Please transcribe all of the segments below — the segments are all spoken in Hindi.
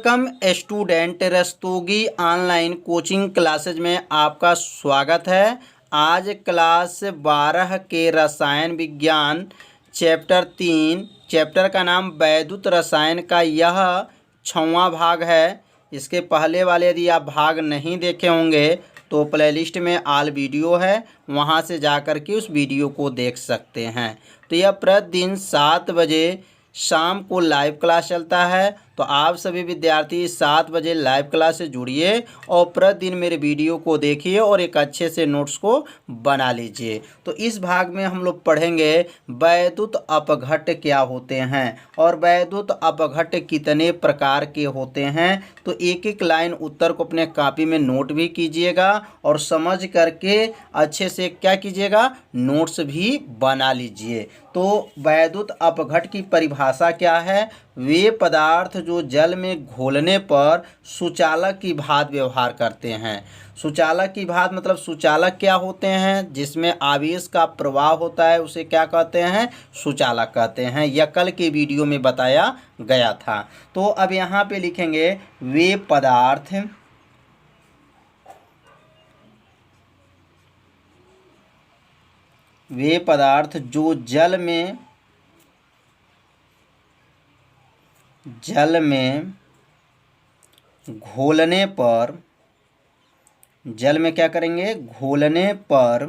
Welcome student, Rastogi online coaching classes में आपका स्वागत है। आज क्लास 12 के रसायन विज्ञान चैप्टर का नाम वैद्युत रसायन का यह 6वां भाग है। इसके पहले वाले यदि आप भाग नहीं देखे होंगे तो प्लेलिस्ट में ऑल वीडियो है, वहां से जाकर के उस वीडियो को देख सकते हैं। तो यह प्रतिदिन 7 बजे शाम को लाइव क्लास चलता है। तो आप सभी विद्यार्थी 7 बजे लाइव क्लास से जुड़िए और प्रतिदिन मेरे वीडियो को देखिए और एक अच्छे से नोट्स को बना लीजिए। तो इस भाग में हम लोग पढ़ेंगे वैद्युत अपघट्ट क्या होते हैं और वैद्युत अपघट्ट कितने प्रकार के होते हैं। तो एक एक लाइन उत्तर को अपने कॉपी में नोट भी कीजिएगा और समझ करके अच्छे से क्या कीजिएगा, नोट्स भी बना लीजिए। तो वैद्युत अपघट्ट की परिभाषा क्या है? वे पदार्थ जो जल में घोलने पर सुचालक की भांति व्यवहार करते हैं। सुचालक की भांति मतलब सुचालक क्या होते हैं? जिसमें आवेश का प्रवाह होता है उसे क्या कहते हैं? सुचालक कहते हैं। यह कल के वीडियो में बताया गया था। तो अब यहाँ पे लिखेंगे वे पदार्थ जो जल में घोलने पर, जल में क्या करेंगे, घोलने पर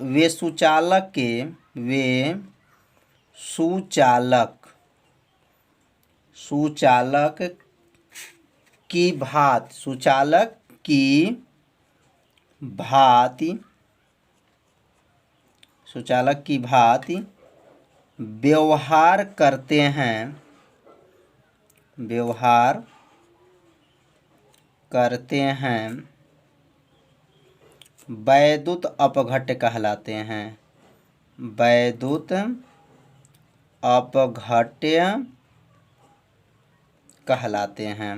वे सुचालक की भांति व्यवहार करते हैं, वैद्युत अपघट्ट कहलाते हैं। वैद्युत अपघट्ट कहलाते हैं।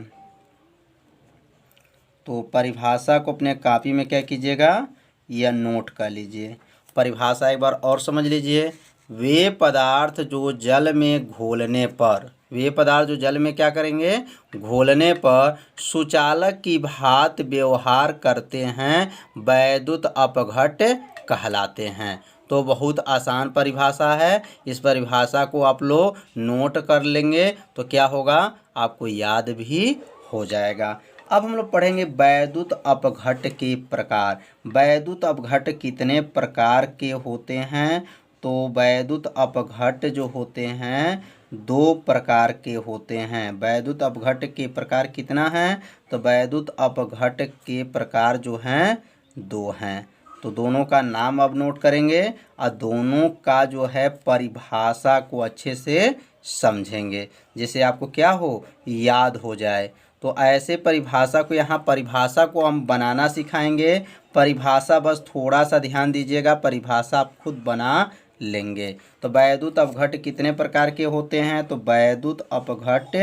तो परिभाषा को अपने कॉपी में क्या कीजिएगा, यह नोट कर लीजिए। परिभाषा एक बार और समझ लीजिए। वे पदार्थ जो जल में घोलने पर, वे पदार्थ जो जल में क्या करेंगे, घोलने पर सुचालक की भांति व्यवहार करते हैं, वैद्युत अपघट्ट कहलाते हैं। तो बहुत आसान परिभाषा है। इस परिभाषा को आप लोग नोट कर लेंगे तो क्या होगा, आपको याद भी हो जाएगा। अब हम लोग पढ़ेंगे वैद्युत अपघट्ट के प्रकार। वैद्युत अपघट्ट कितने प्रकार के होते हैं? तो वैद्युत अपघट्ट जो होते हैं 2 प्रकार के होते हैं। वैद्युत अपघट्ट के प्रकार कितना है? तो वैद्युत अपघट्ट के प्रकार जो हैं 2 हैं। तो दोनों का नाम अब नोट करेंगे और दोनों का जो है परिभाषा को अच्छे से समझेंगे, जिससे आपको क्या हो, याद हो जाए। तो ऐसे परिभाषा को, यहाँ परिभाषा को हम बनाना सिखाएंगे। परिभाषा बस थोड़ा सा ध्यान दीजिएगा, परिभाषा आप खुद बना लेंगे। तो वैद्युत अपघट्ट कितने प्रकार के होते हैं? तो वैद्युत अपघट्ट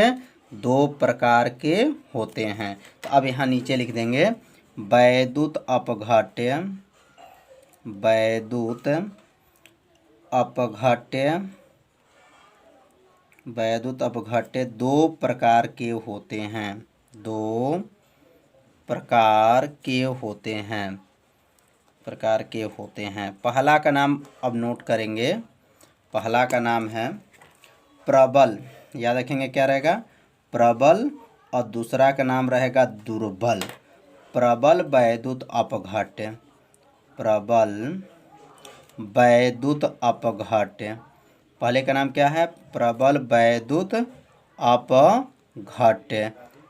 2 प्रकार के होते हैं। तो अब यहाँ नीचे लिख देंगे वैद्युत अपघट्ट 2 प्रकार के होते हैं। 2 प्रकार के होते हैं। पहला का नाम अब नोट करेंगे। पहला का नाम है प्रबल। याद रखेंगे क्या रहेगा, प्रबल। और दूसरा का नाम रहेगा दुर्बल। प्रबल वैद्युत अपघट्ट, प्रबल वैद्युत अपघट्ट। पहले का नाम क्या है, प्रबल वैद्युत अपघट्ट।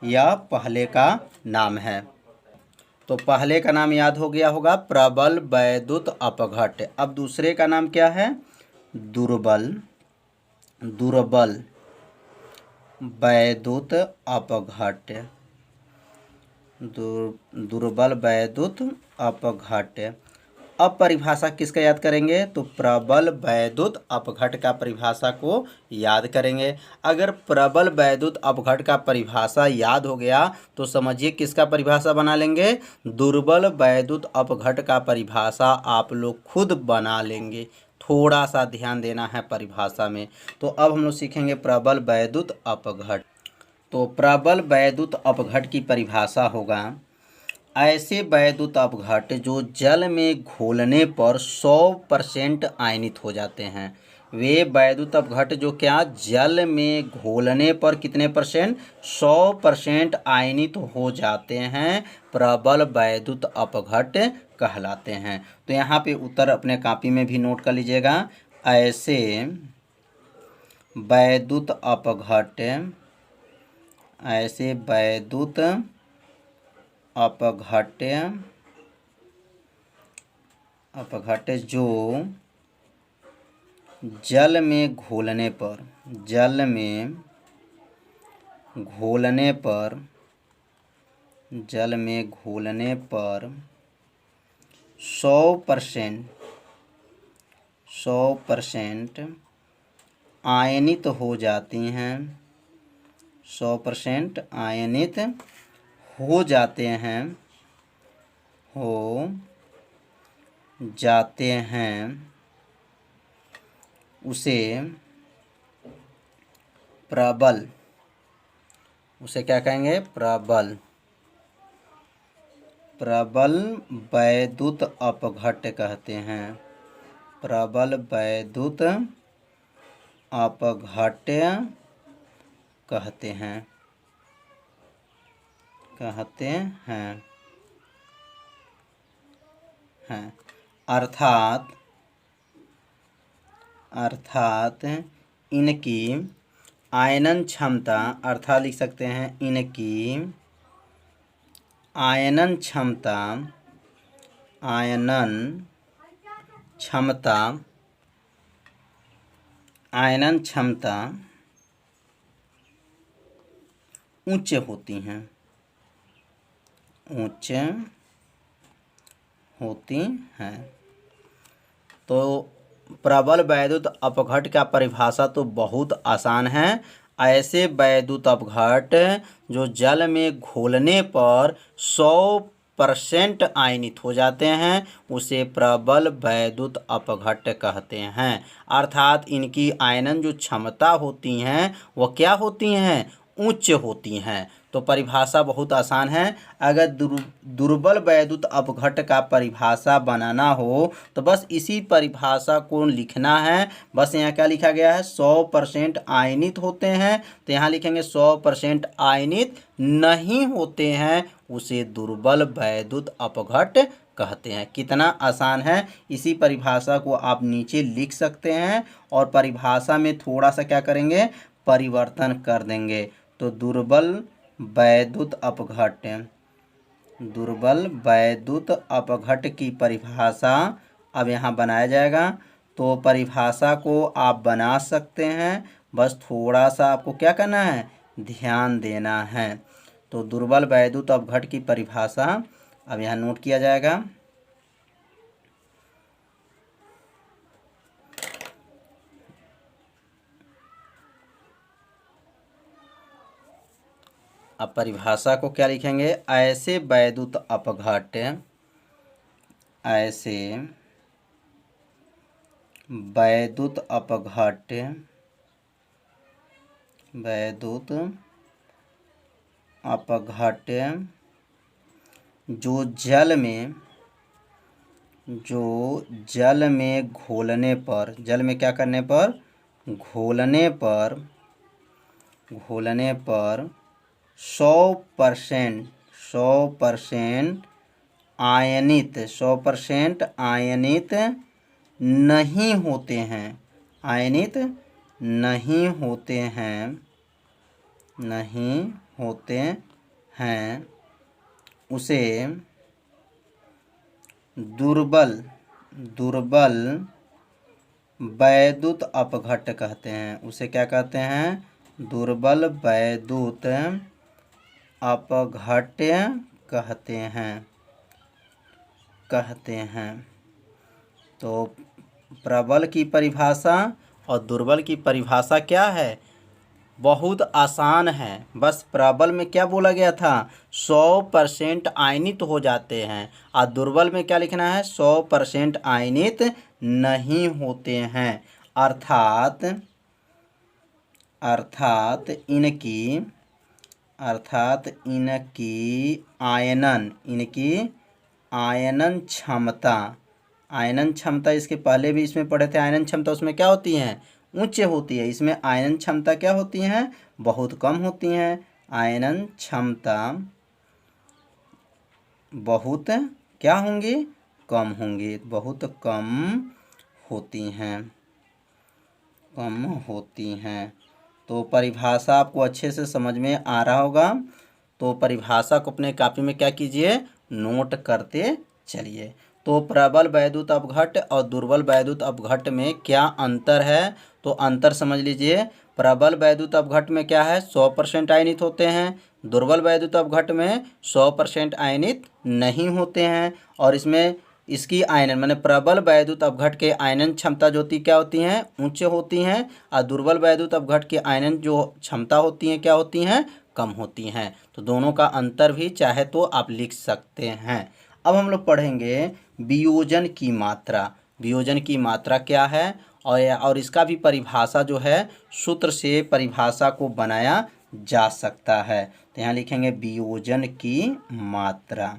यह पहले का नाम है। तो पहले का नाम याद हो गया होगा, प्रबल वैद्युत अपघट्ट। अब दूसरे का नाम क्या है, दुर्बल वैद्युत अपघट्ट। दुर्बल वैद्युत अपघट्ट। अब परिभाषा किसका याद करेंगे, तो प्रबल वैद्युत अपघट्ट का परिभाषा को याद करेंगे। अगर प्रबल वैद्युत अपघट्ट का परिभाषा याद हो गया तो समझिए किसका परिभाषा बना लेंगे, दुर्बल वैद्युत अपघट्ट का परिभाषा आप लोग खुद बना लेंगे। थोड़ा सा ध्यान देना है परिभाषा में। तो अब हम लोग सीखेंगे प्रबल वैद्युत अपघट्ट। तो प्रबल वैद्युत अपघट की परिभाषा होगा, ऐसे वैद्युत अपघट जो जल में घोलने पर 100% आयनित हो जाते हैं। वे वैद्युत अपघट जो क्या जल में घोलने पर कितने परसेंट, 100% आयनित हो जाते हैं, प्रबल वैद्युत अपघट कहलाते हैं। तो यहाँ पे उत्तर अपने कॉपी में भी नोट कर लीजिएगा। ऐसे वैद्युत अपघट, ऐसे वैद्युत अपघट जो जल में घोलने पर, जल में घोलने पर, जल में घोलने पर 100% आयनित हो जाती हैं, 100% आयनित हो जाते हैं, हो जाते हैं, उसे प्रबल, उसे क्या कहेंगे, प्रबल, प्रबल वैद्युत अपघट कहते हैं, प्रबल वैद्युत अपघट कहते हैं, कहते हैं, हैं। अर्थात इनकी आयनन क्षमता, अर्थात लिख सकते हैं इनकी आयनन क्षमता, आयनन क्षमता, आयनन क्षमता उच्च होती हैं, उच्च होती हैं। तो प्रबल वैद्युत अपघट का परिभाषा तो बहुत आसान है। ऐसे वैद्युत अपघट जो जल में घोलने पर 100% आयनित हो जाते हैं, उसे प्रबल वैद्युत अपघट कहते हैं। अर्थात इनकी आयनन जो क्षमता होती हैं वह क्या होती हैं, उच्च होती हैं। तो परिभाषा बहुत आसान है। अगर दुर्बल वैद्युत अपघट का परिभाषा बनाना हो तो बस इसी परिभाषा को लिखना है। बस यहाँ क्या लिखा गया है, 100% आयनित होते हैं, तो यहाँ लिखेंगे 100% आयनित नहीं होते हैं, उसे दुर्बल वैद्युत अपघट कहते हैं। कितना आसान है। इसी परिभाषा को आप नीचे लिख सकते हैं और परिभाषा में थोड़ा सा क्या करेंगे, परिवर्तन कर देंगे। तो दुर्बल वैद्युत अपघट, दुर्बल वैद्युत अपघट की परिभाषा अब यहाँ बनाया जाएगा। तो परिभाषा को आप बना सकते हैं, बस थोड़ा सा आपको क्या करना है, ध्यान देना है। तो दुर्बल वैद्युत अपघट की परिभाषा अब यहाँ नोट किया जाएगा। अब परिभाषा को क्या लिखेंगे, ऐसे वैद्युत अपघट, ऐसे वैद्युत अपघट, वैद्युत अपघट जो जल में, जो जल में घोलने पर, जल में क्या करने पर, घोलने पर, घोलने पर 100% आयनित, 100% आयनित नहीं होते हैं, आयनित नहीं होते हैं, नहीं होते हैं, उसे दुर्बल, दुर्बल वैद्युत अपघट कहते हैं। उसे क्या कहते हैं, दुर्बल वैद्युत अपघट कहते हैं, कहते हैं। तो प्रबल की परिभाषा और दुर्बल की परिभाषा क्या है, बहुत आसान है। बस प्रबल में क्या बोला गया था, 100% आयनित हो जाते हैं, और दुर्बल में क्या लिखना है, 100% आयनित नहीं होते हैं। अर्थात इनकी अर्थात इनकी आयनन क्षमता, आयनन क्षमता इसके पहले भी इसमें पढ़े थे। आयनन क्षमता उसमें क्या होती हैं, उच्च होती है। इसमें आयनन क्षमता क्या होती हैं, बहुत कम होती हैं। आयनन क्षमता बहुत क्या होंगी, कम होंगी, बहुत कम होती हैं, कम होती हैं। तो परिभाषा आपको अच्छे से समझ में आ रहा होगा। तो परिभाषा को अपने कॉपी में क्या कीजिए, नोट करते चलिए। तो प्रबल वैद्युत अपघट्ट और दुर्बल वैद्युत अपघट्ट में क्या अंतर है, तो अंतर समझ लीजिए। प्रबल वैद्युत अपघट्ट में क्या है, 100% आयनित होते हैं। दुर्बल वैद्युत अपघट्ट में 100% आयनित नहीं होते हैं। और इसमें इसकी आयनन माने प्रबल वैद्युत अपघट्ट के आयनन क्षमता जो होती क्या होती हैं, उच्च होती हैं। और दुर्बल वैद्युत अपघट्ट के आयनन जो क्षमता होती हैं क्या होती हैं, कम होती हैं। तो दोनों का अंतर भी चाहे तो आप लिख सकते हैं। अब हम लोग पढ़ेंगे वियोजन की मात्रा। वियोजन की मात्रा क्या है, और इसका भी परिभाषा जो है सूत्र से परिभाषा को बनाया जा सकता है। तो यहाँ लिखेंगे वियोजन की मात्रा।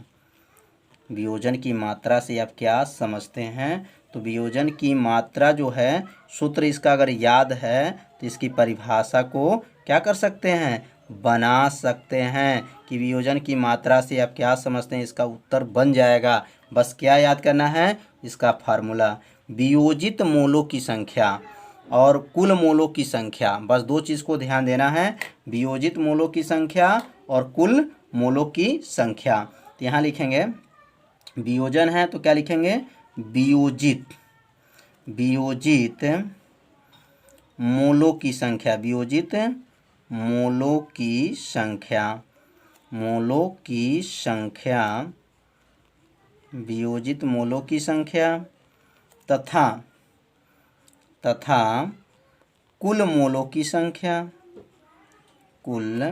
वियोजन की मात्रा से आप क्या समझते हैं, तो वियोजन की मात्रा जो है सूत्र इसका अगर याद है तो इसकी परिभाषा को क्या कर सकते हैं, बना सकते हैं। कि वियोजन की मात्रा से आप क्या समझते हैं, इसका उत्तर बन जाएगा। बस क्या याद करना है, इसका फार्मूला वियोजित मोलों की संख्या और कुल मोलों की संख्या, बस दो चीज़ को ध्यान देना है, वियोजित मोलों की संख्या और कुल मोलों की संख्या। तो यहाँ लिखेंगे वियोजन है तो क्या लिखेंगे, वियोजित, वियोजित मोलों की संख्या, वियोजित मोलों की संख्या, मोलों की संख्या, वियोजित मोलों की संख्या तथा कुल मोलों की संख्या, कुल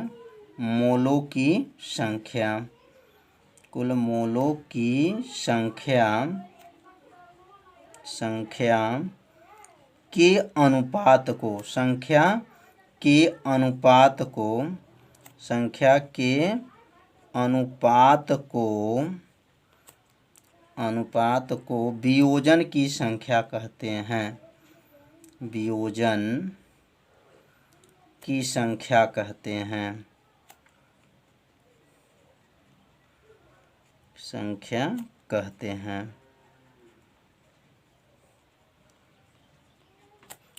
मोलों की संख्या, कुल मोलों की संख्या के अनुपात को, संख्या के अनुपात को, संख्या के अनुपात को वियोजन की संख्या कहते हैं, वियोजन की संख्या कहते हैं, संख्या कहते हैं।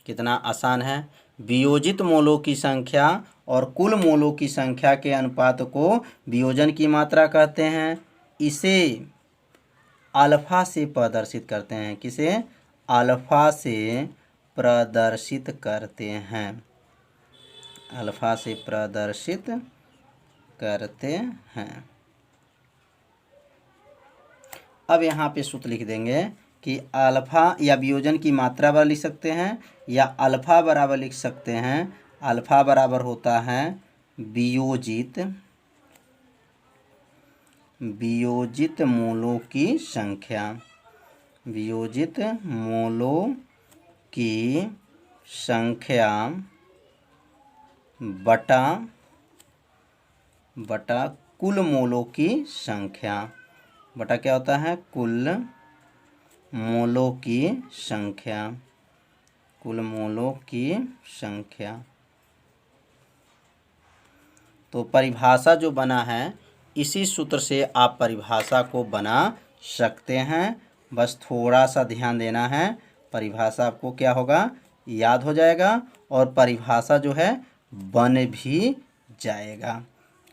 कितना आसान है। वियोजित मोलों की संख्या और कुल मोलों की संख्या के अनुपात को वियोजन की मात्रा कहते हैं। इसे अल्फा से प्रदर्शित करते हैं। किसे, अल्फा से प्रदर्शित करते हैं, अल्फा से प्रदर्शित करते हैं। अब यहाँ पे सूत्र लिख देंगे कि अल्फा या वियोजन की मात्रा बराबर लिख सकते हैं या अल्फा बराबर लिख सकते हैं। अल्फा बराबर होता है वियोजित मोलों की संख्या, वियोजित मोलों की संख्या बटा कुल मोलों की संख्या, बटा क्या होता है, कुल मोलों की संख्या, कुल मोलों की संख्या। तो परिभाषा जो बना है इसी सूत्र से आप परिभाषा को बना सकते हैं। बस थोड़ा सा ध्यान देना है, परिभाषा आपको क्या होगा, याद हो जाएगा और परिभाषा जो है बन भी जाएगा।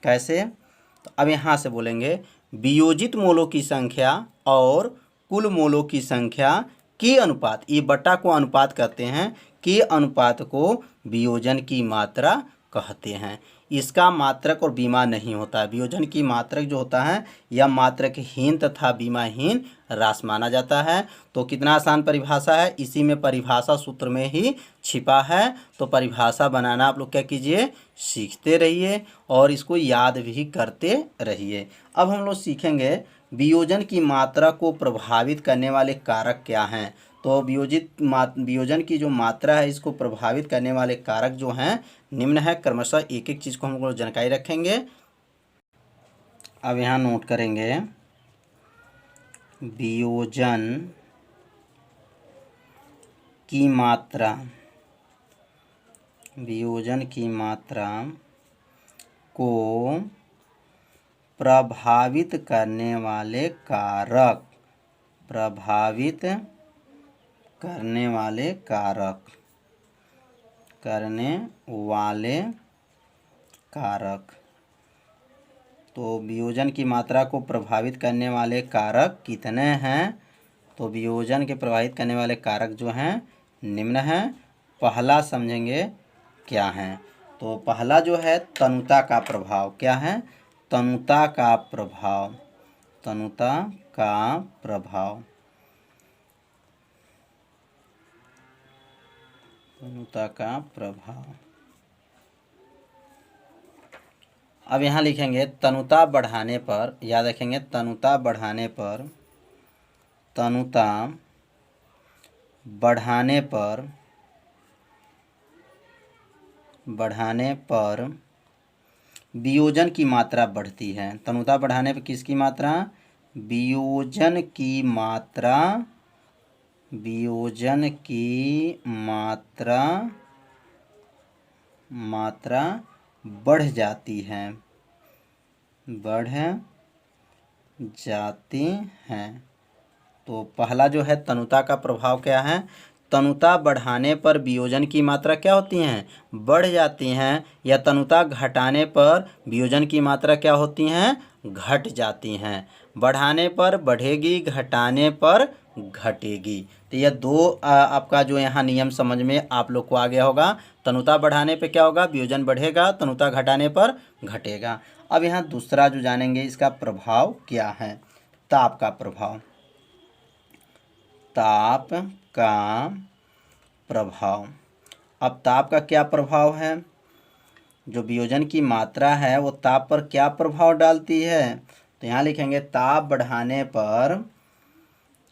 कैसे, तो अब यहाँ से बोलेंगे वियोजित मोलों की संख्या और कुल मोलों की संख्या के अनुपात, ये बटा को अनुपात कहते हैं, के अनुपात को वियोजन की मात्रा कहते हैं। इसका मात्रक और बीमा नहीं होता है। वियोजन की मात्रक जो होता है यह मात्रकहीन तथा बीमाहीन राशि माना जाता है। तो कितना आसान परिभाषा है, इसी में परिभाषा सूत्र में ही छिपा है। तो परिभाषा बनाना आप लोग क्या कीजिए, सीखते रहिए और इसको याद भी करते रहिए। अब हम लोग सीखेंगे वियोजन की मात्रा को प्रभावित करने वाले कारक क्या हैं। तो वियोजन की जो मात्रा है इसको प्रभावित करने वाले कारक जो हैं निम्न है। क्रमशः एक एक चीज़ को हम लोग जानकारी रखेंगे। अब यहाँ नोट करेंगे वियोजन की मात्रा, वियोजन की मात्रा को प्रभावित करने वाले कारक, प्रभावित करने वाले कारक, करने वाले कारक। तो वियोजन की मात्रा को प्रभावित करने वाले कारक कितने हैं? तो वियोजन के प्रभावित करने वाले कारक जो हैं निम्न हैं। पहला समझेंगे क्या है। तो पहला जो है तनुता का प्रभाव। क्या है? तनुता का प्रभाव, तनुता का प्रभाव, तनुता का प्रभाव। अब यहाँ लिखेंगे तनुता बढ़ाने पर, याद रखेंगे तनुता बढ़ाने पर, तनुता बढ़ाने पर, बढ़ाने पर वियोजन की मात्रा बढ़ती है। तनुता बढ़ाने पर किसकी मात्रा? वियोजन की मात्रा, वियोजन की मात्रा, मात्रा बढ़ जाती है, बढ़ जाती हैं। तो पहला जो है तनुता का प्रभाव क्या है? तनुता बढ़ाने पर वियोजन की मात्रा क्या होती हैं? बढ़ जाती हैं। या तनुता घटाने पर वियोजन की मात्रा क्या होती हैं? घट जाती हैं। बढ़ाने पर बढ़ेगी, घटाने पर घटेगी। तो यह दो आपका जो यहाँ नियम समझ में आप लोग को आ गया होगा। तनुता बढ़ाने पे क्या होगा? वियोजन बढ़ेगा, तनुता घटाने पर घटेगा। अब यहाँ दूसरा जो जानेंगे इसका प्रभाव क्या है। ताप का प्रभाव, ताप का प्रभाव। अब ताप का क्या प्रभाव है? जो वियोजन की मात्रा है वो ताप पर क्या प्रभाव डालती है? तो यहाँ लिखेंगे ताप बढ़ाने पर,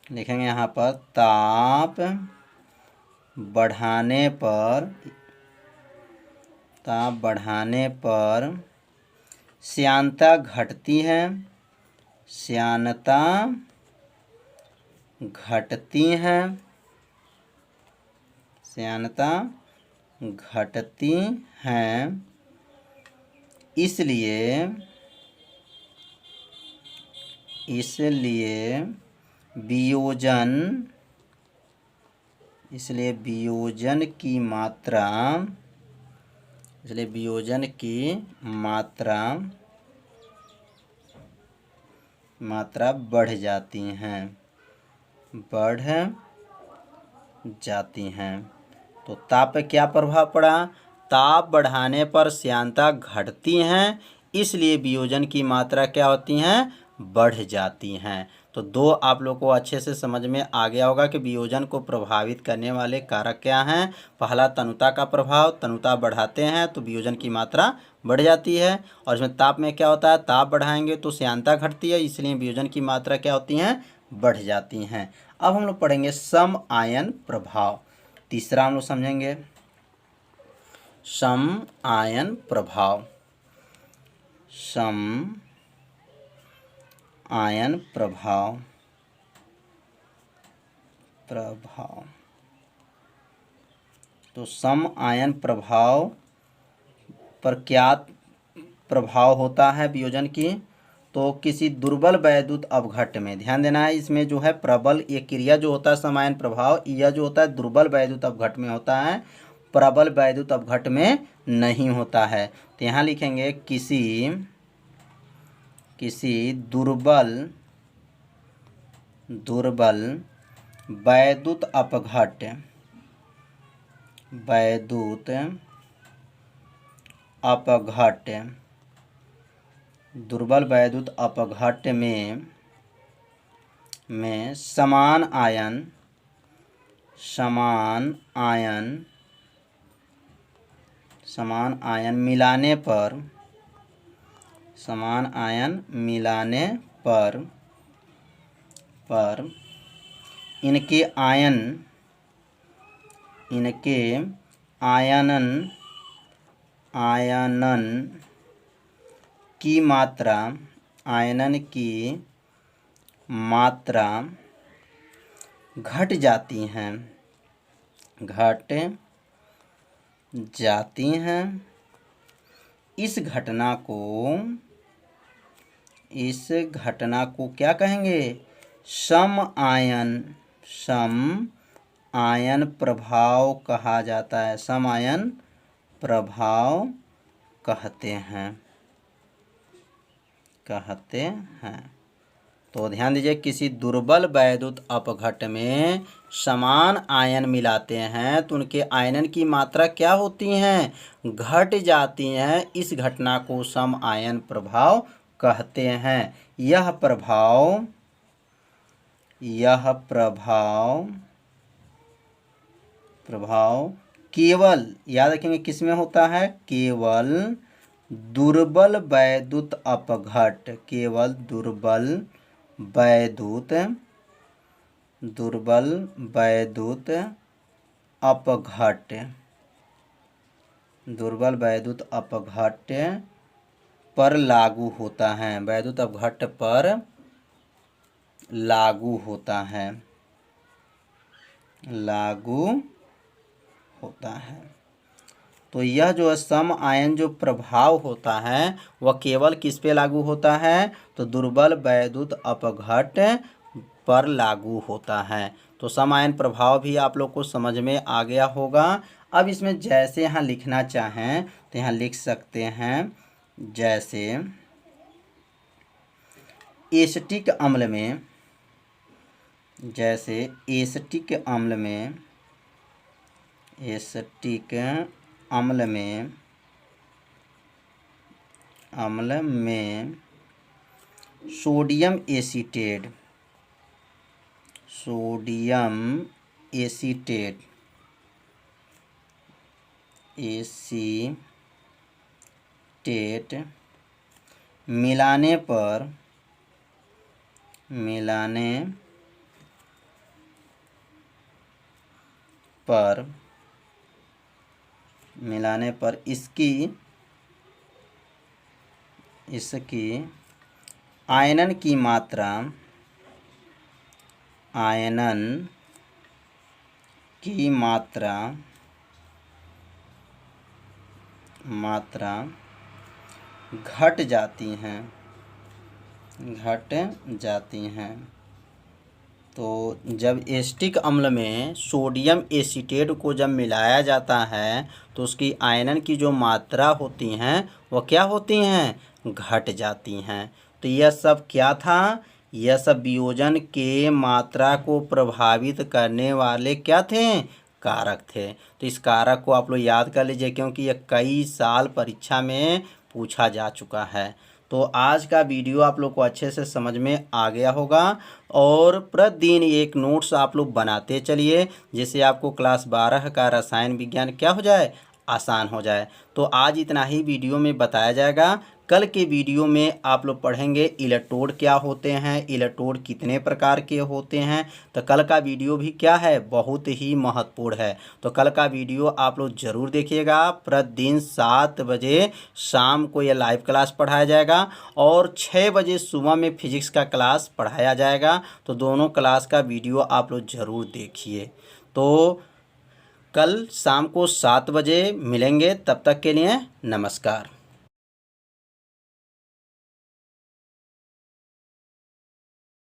लिखेंगे यहाँ पर ताप बढ़ाने पर, ताप बढ़ाने पर श्यानता घटती है, श्यानता घटती हैं, श्यानता घटती हैं। इसलिए, इसलिए वियोजन, इसलिए वियोजन की मात्रा, इसलिए वियोजन की मात्रा, मात्रा बढ़ जाती हैं, बढ़ जाती हैं। तो ताप पे क्या प्रभाव पड़ा? ताप बढ़ाने पर श्यानता घटती हैं, इसलिए वियोजन की मात्रा क्या होती हैं? बढ़ जाती हैं। तो दो आप लोग को अच्छे से समझ में आ गया होगा कि वियोजन को प्रभावित करने वाले कारक क्या हैं। पहला तनुता का प्रभाव, तनुता बढ़ाते हैं तो वियोजन की मात्रा बढ़ जाती है। और इसमें ताप में क्या होता है? ताप बढ़ाएंगे तो श्यानता घटती है, इसलिए वियोजन की मात्रा क्या होती हैं? बढ़ जाती हैं। अब हम लोग पढ़ेंगे सम आयन प्रभाव। तीसरा हम लोग समझेंगे सम आयन प्रभाव, सम आयन प्रभाव, प्रभाव। तो सम आयन प्रभाव पर क्या प्रभाव होता है वियोजन की? तो किसी दुर्बल वैद्युत अपघट्ट में, ध्यान देना है इसमें जो है प्रबल, ये क्रिया जो होता है सम आयन प्रभाव, यह जो होता है दुर्बल वैद्युत अपघट्ट में होता है, प्रबल वैद्युत अपघट्ट में नहीं होता है। तो यहाँ लिखेंगे किसी, किसी दुर्बल, दुर्बल वैद्युत अपघट्ट, वैद्युत अपघट्ट, दुर्बल वैद्युत अपघट्ट में समान आयन, समान आयन, समान आयन मिलाने पर, समान आयन मिलाने पर इनके आयन, इनके आयनन आयनन की मात्रा घट जाती हैं इस घटना को क्या कहेंगे? सम आयन प्रभाव कहा जाता है। सम आयन प्रभाव कहते हैं। तो ध्यान दीजिए, किसी दुर्बल वैद्युत अपघट में समान आयन मिलाते हैं तो उनके आयनन की मात्रा क्या होती हैं? घट जाती हैं। इस घटना को सम आयन प्रभाव कहते हैं। यह प्रभाव केवल, याद रखेंगे, किस में होता है? केवल दुर्बल वैद्युत अपघट, दुर्बल वैद्युत अपघट पर लागू होता है। वैद्युत अपघट पर लागू होता है। तो यह जो सम आयन जो प्रभाव होता है वह केवल किस पे लागू होता है? तो दुर्बल वैद्युत अपघट पर लागू होता है। तो सम आयन प्रभाव भी आप लोग को समझ में आ गया होगा। अब इसमें जैसे यहाँ लिखना चाहें तो यहाँ लिख सकते हैं, जैसे एसिटिक अम्ल में सोडियम एसीटेट मिलाने पर इसकी आयनन की मात्रा घट जाती हैं। तो जब एसिटिक अम्ल में सोडियम एसीटेट को जब मिलाया जाता है तो उसकी आयनन की जो मात्रा होती हैं वह क्या होती हैं? घट जाती हैं। तो यह सब क्या था? यह सब वियोजन के मात्रा को प्रभावित करने वाले क्या थे? कारक थे। तो इस कारक को आप लोग याद कर लीजिए, क्योंकि यह कई साल परीक्षा में पूछा जा चुका है। तो आज का वीडियो आप लोग को अच्छे से समझ में आ गया होगा और प्रतिदिन एक नोट्स आप लोग बनाते चलिए, जिससे आपको क्लास 12 का रसायन विज्ञान क्या हो जाए? आसान हो जाए। तो आज इतना ही वीडियो में बताया जाएगा। कल के वीडियो में आप लोग पढ़ेंगे इलेक्ट्रोड क्या होते हैं, इलेक्ट्रोड कितने प्रकार के होते हैं। तो कल का वीडियो भी क्या है? बहुत ही महत्वपूर्ण है। तो कल का वीडियो आप लोग ज़रूर देखिएगा। प्रतिदिन 7 बजे शाम को यह लाइव क्लास पढ़ाया जाएगा और 6 बजे सुबह में फिजिक्स का क्लास पढ़ाया जाएगा। तो दोनों क्लास का वीडियो आप लोग ज़रूर देखिए। तो कल शाम को 7 बजे मिलेंगे। तब तक के लिए नमस्कार।